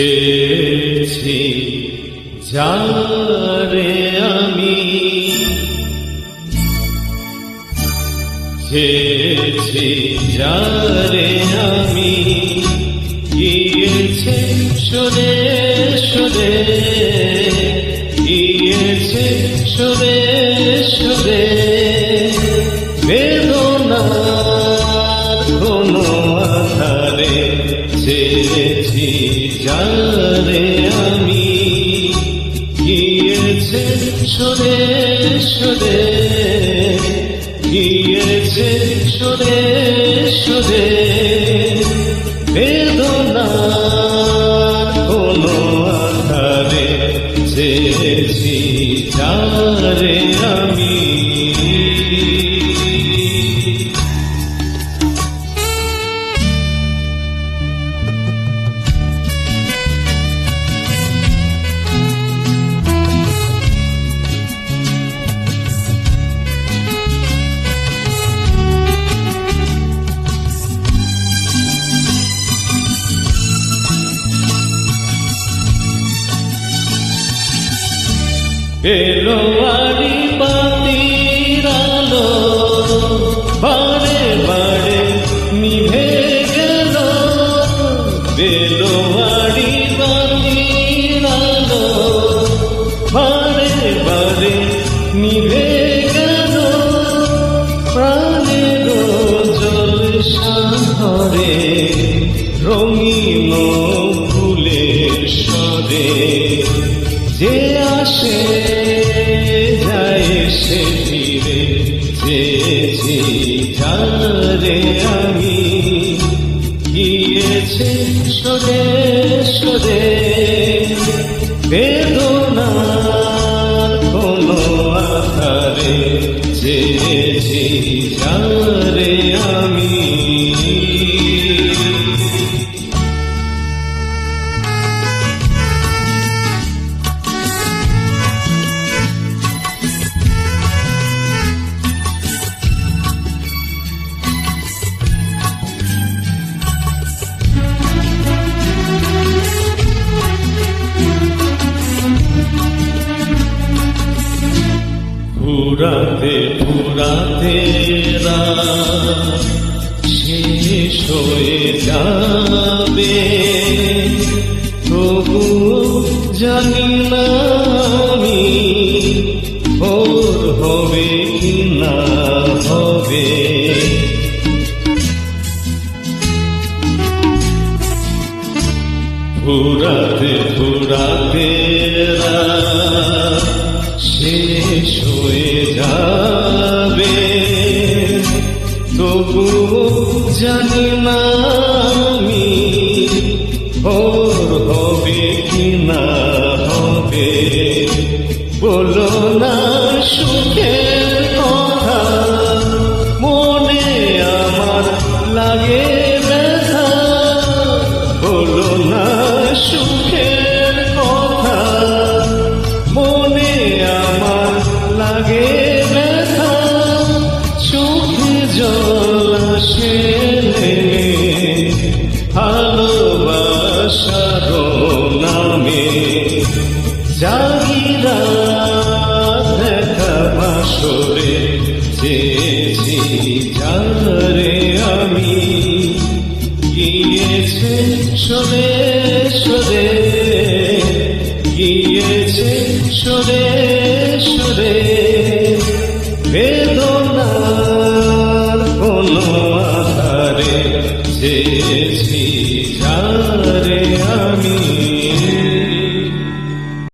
চেয়েছি যারে আমি, চেয়েছি যারে আমি, গিয়েছে সরে সরে, গিয়েছে সরে সরে, বেদনার কোনো আধারে চেয়েছি যারে আমি, গিয়েছে সরে সরে, গিয়েছে সরে সরে, বেদনার কোনো আধারে চেয়েছি যারে আমি। বেলোয়ারি বাতির আলো বারে বারে নিভে গেল, বেলোয়ারি বাতির আলো বারে বারে নিভে গেল, প্রাণের জলসা ধরে রঙিন ফুলের স্বরে, যে আসে যায় সে ফিরে, চেয়েছি যারে আমি, গিয়েছে সরে সরে, বেদনার কোনো আধারে চেয়েছি যারে আমি। ফুরাতে ফুরাতে রাত শেষ হয়ে যাবে, তবু জানি না আমি ভোর হবে কি না হবে। ফুরাতে ফুরাতে রাত শেষ হয়ে যাবে, তবু জানি না আমি ভোর হবে কি না হবে। বলো না সুখের কথা, মনে আমার লাগে ব্যথা, বলো না সুখের কথা, মনে আমার লাগে ব্যথা, চোখে জল আসে ভালোবাসার নামে, জাগিরা দেখা বাসরে চেয়েছি যারে আমি, গিয়েছে সরে সরে, গিয়েছে সরে সরে, বেদনার কোনো আধারে চেয়েছি